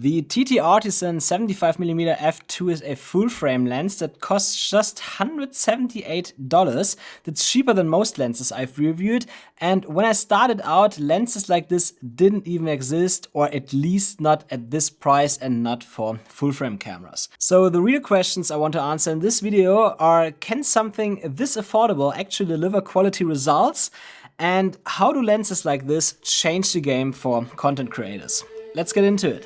The TTArtisan 75mm f2 is a full-frame lens that costs just $178. That's cheaper than most lenses I've reviewed, and when I started out, lenses like this didn't even exist, or at least not at this price and not for full-frame cameras. So the real questions I want to answer in this video are: can something this affordable actually deliver quality results? And how do lenses like this change the game for content creators? Let's get into it.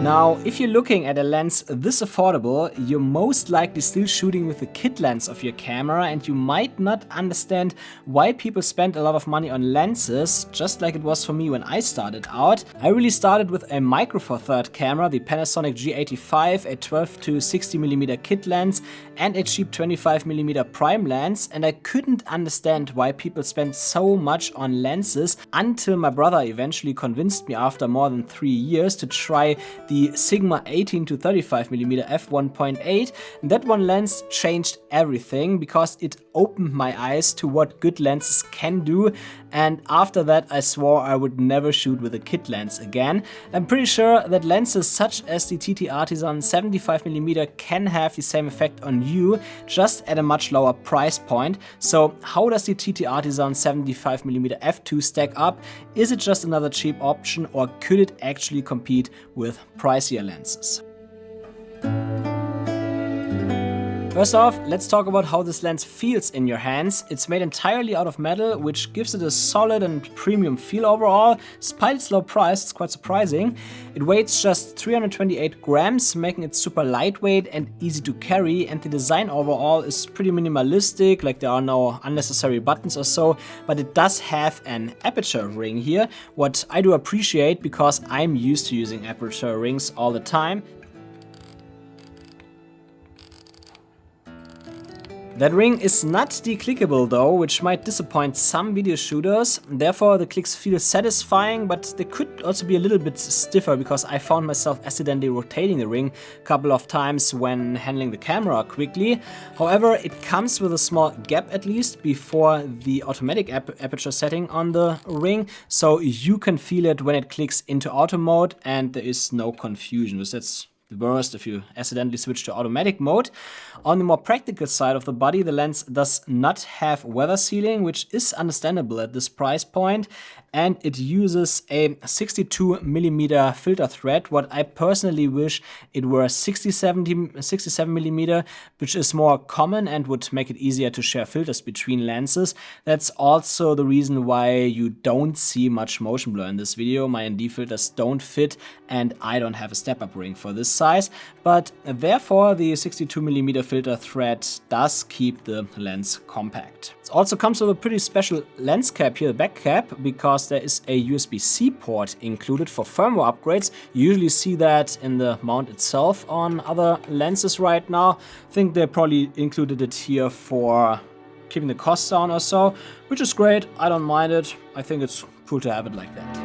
Now, if you're looking at a lens this affordable, you're most likely still shooting with the kit lens of your camera, and you might not understand why people spend a lot of money on lenses, just like it was for me when I started out. I really started with a micro four third camera, the Panasonic G85, a 12 to 60mm kit lens, and a cheap 25mm prime lens, and I couldn't understand why people spend so much on lenses until my brother eventually convinced me after more than 3 years to try the Sigma 18 to 35mm f1.8, and that one lens changed everything because it opened my eyes to what good lenses can do, and after that I swore I would never shoot with a kit lens again. I'm pretty sure that lenses such as the TTArtisan 75mm can have the same effect on you, just at a much lower price point. So how does the TTArtisan 75mm f2 stack up? Is it just another cheap option, or could it actually compete with pricier lenses? First off, let's talk about how this lens feels in your hands. It's made entirely out of metal, which gives it a solid and premium feel overall. Despite its low price, it's quite surprising. It weighs just 328 grams, making it super lightweight and easy to carry, and the design overall is pretty minimalistic, like there are no unnecessary buttons or so, but it does have an aperture ring here, what I do appreciate because I'm used to using aperture rings all the time. That ring is not declickable though, which might disappoint some video shooters. Therefore the clicks feel satisfying, but they could also be a little bit stiffer because I found myself accidentally rotating the ring a couple of times when handling the camera quickly. However, it comes with a small gap at least before the automatic aperture setting on the ring, so you can feel it when it clicks into auto mode and there is no confusion. That's the worst if you accidentally switch to automatic mode. On the more practical side of the body, the lens does not have weather sealing, which is understandable at this price point, and it uses a 62mm filter thread. What I personally wish it were 67mm, which is more common and would make it easier to share filters between lenses. That's also the reason why you don't see much motion blur in this video. My ND filters don't fit, and I don't have a step-up ring for this size, but therefore the 62mm filter thread does keep the lens compact. It also comes with a pretty special lens cap here, the back cap, because there is a USB-C port included for firmware upgrades. You usually see that in the mount itself on other lenses right now. I think they probably included it here for keeping the costs down or so, which is great. I don't mind it. I think it's cool to have it like that.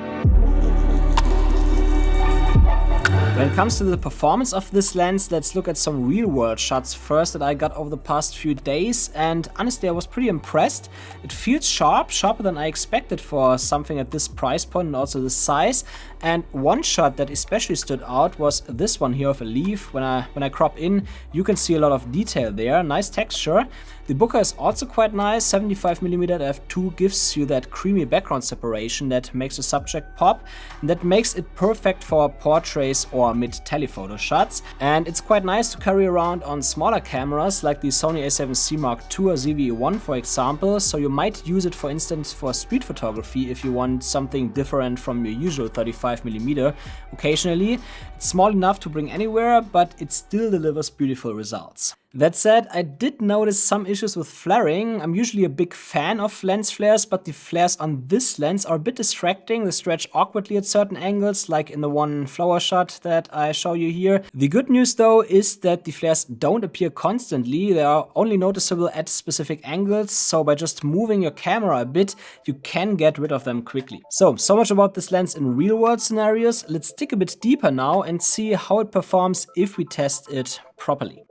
When it comes to the performance of this lens, let's look at some real-world shots first that I got over the past few days, and honestly I was pretty impressed. It feels sharp, sharper than I expected for something at this price point and also this size. And one shot that especially stood out was this one here of a leaf. When I crop in, you can see a lot of detail there, nice texture. The bokeh is also quite nice. 75mm at f2 gives you that creamy background separation that makes the subject pop, and that makes it perfect for portraits or mid-telephoto shots. And it's quite nice to carry around on smaller cameras like the Sony a7C Mark II or ZV-E1 for example, so you might use it for instance for street photography if you want something different from your usual 35mm occasionally. It's small enough to bring anywhere, but it still delivers beautiful results. That said, I did notice some issues with flaring. I'm usually a big fan of lens flares, but the flares on this lens are a bit distracting. They stretch awkwardly at certain angles, like in the one flower shot that I show you here. The good news though is that the flares don't appear constantly. They are only noticeable at specific angles, so by just moving your camera a bit, you can get rid of them quickly. So much about this lens in real world scenarios. Let's dig a bit deeper now and see how it performs if we test it properly.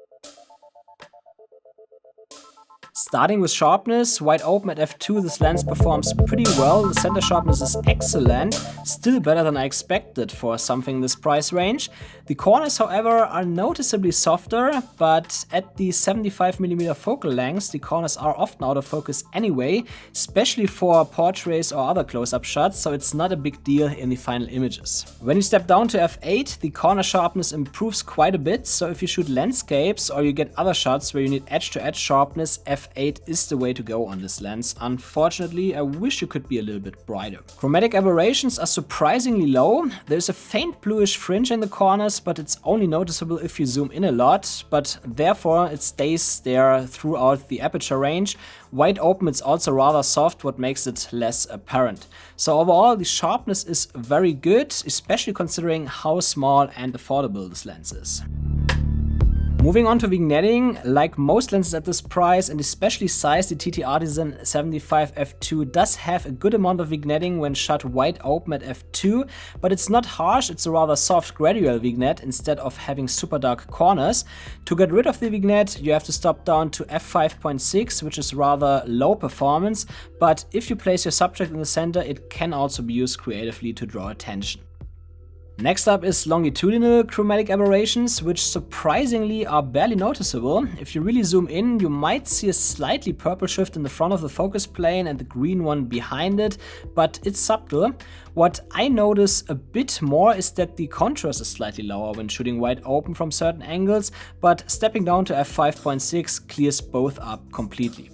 Starting with sharpness, wide open at f2, this lens performs pretty well. The center sharpness is excellent, still better than I expected for something this price range. The corners, however, are noticeably softer, but at the 75mm focal length, the corners are often out of focus anyway, especially for portraits or other close-up shots, so it's not a big deal in the final images. When you step down to f8, the corner sharpness improves quite a bit, so if you shoot landscapes or you get other shots where you need edge-to-edge sharpness, f8 is the way to go on this lens. Unfortunately, I wish you could be a little bit brighter. Chromatic aberrations are surprisingly low. There's a faint bluish fringe in the corners, but it's only noticeable if you zoom in a lot, but therefore it stays there throughout the aperture range. Wide open, it's also rather soft, what makes it less apparent. So overall, the sharpness is very good, especially considering how small and affordable this lens is. Moving on to vignetting, like most lenses at this price and especially size, the TTArtisan 75 f2 does have a good amount of vignetting when shot wide open at f2, but it's not harsh, it's a rather soft gradual vignette instead of having super dark corners. To get rid of the vignette, you have to stop down to f5.6, which is rather low performance, but if you place your subject in the center, it can also be used creatively to draw attention. Next up is longitudinal chromatic aberrations, which surprisingly are barely noticeable. If you really zoom in, you might see a slightly purple shift in the front of the focus plane and the green one behind it, but it's subtle. What I notice a bit more is that the contrast is slightly lower when shooting wide open from certain angles, but stepping down to f5.6 clears both up completely.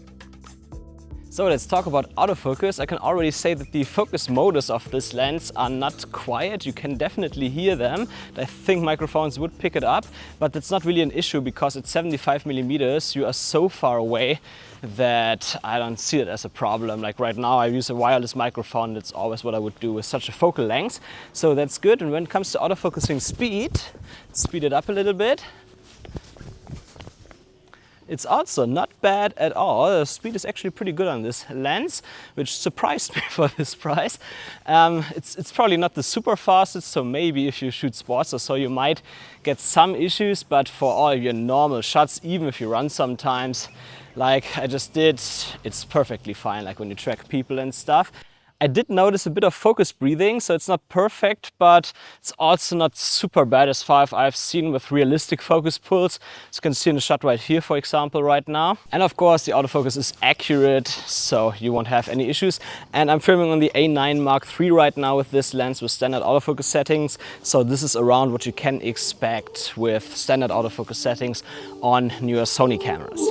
So let's talk about autofocus. I can already say that the focus motors of this lens are not quiet. You can definitely hear them. I think microphones would pick it up, but that's not really an issue because at 75mm you are so far away that I don't see it as a problem. Like right now I use a wireless microphone. That's always what I would do with such a focal length. So that's good. And when it comes to autofocusing speed, let's speed it up a little bit. It's also not bad at all. The speed is actually pretty good on this lens, which surprised me for this price. It's probably not the super fastest, so maybe if you shoot sports or so you might get some issues, but for all your normal shots, even if you run sometimes, like I just did, it's perfectly fine, like when you track people and stuff. I did notice a bit of focus breathing, so it's not perfect, but it's also not super bad as far as I've seen with realistic focus pulls. As you can see in the shot right here, for example, right now. And of course, the autofocus is accurate, so you won't have any issues. And I'm filming on the A9 Mark III right now with this lens with standard autofocus settings. So this is around what you can expect with standard autofocus settings on newer Sony cameras.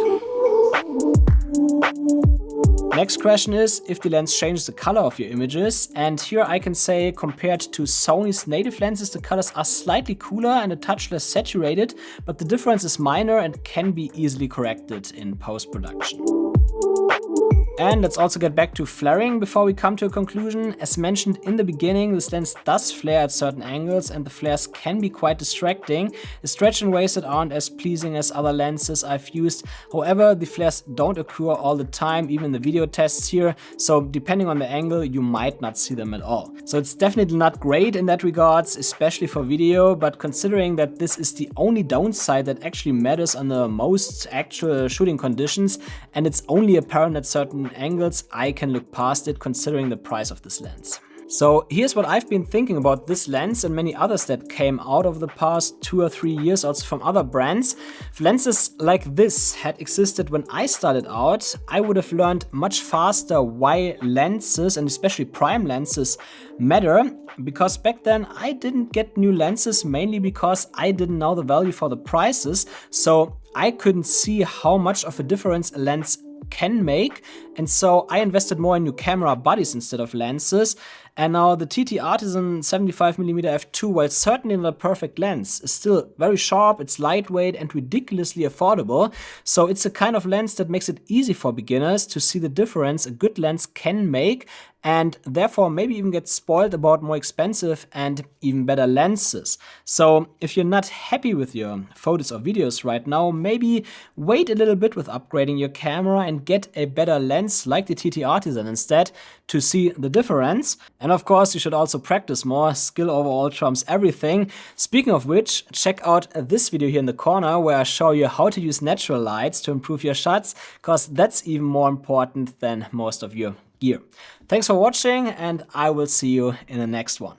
Next question is if the lens changes the color of your images, and here I can say compared to Sony's native lenses the colors are slightly cooler and a touch less saturated, but the difference is minor and can be easily corrected in post-production. And let's also get back to flaring before we come to a conclusion. As mentioned in the beginning, this lens does flare at certain angles and the flares can be quite distracting. They stretch in ways that aren't as pleasing as other lenses I've used. However, the flares don't occur all the time, even in the video tests here, so depending on the angle, you might not see them at all. So it's definitely not great in that regards, especially for video, but considering that this is the only downside that actually matters under most actual shooting conditions, and it's only apparent at certain angles, I can look past it considering the price of this lens. So here's what I've been thinking about this lens and many others that came out over the past 2 or 3 years also from other brands. If lenses like this had existed when I started out, I would have learned much faster why lenses and especially prime lenses matter, because back then I didn't get new lenses mainly because I didn't know the value for the prices, so I couldn't see how much of a difference a lens can make, and so I invested more in new camera bodies instead of lenses. And now the TTArtisan 75mm f2, while certainly not a perfect lens, is still very sharp, it's lightweight and ridiculously affordable. So it's a kind of lens that makes it easy for beginners to see the difference a good lens can make, and therefore maybe even get spoiled about more expensive and even better lenses. So if you're not happy with your photos or videos right now, maybe wait a little bit with upgrading your camera and get a better lens like the TTArtisan instead to see the difference. And of course, you should also practice more. Skill overall trumps everything. Speaking of which, check out this video here in the corner where I show you how to use natural lights to improve your shots, because that's even more important than most of your gear. Thanks for watching, and I will see you in the next one.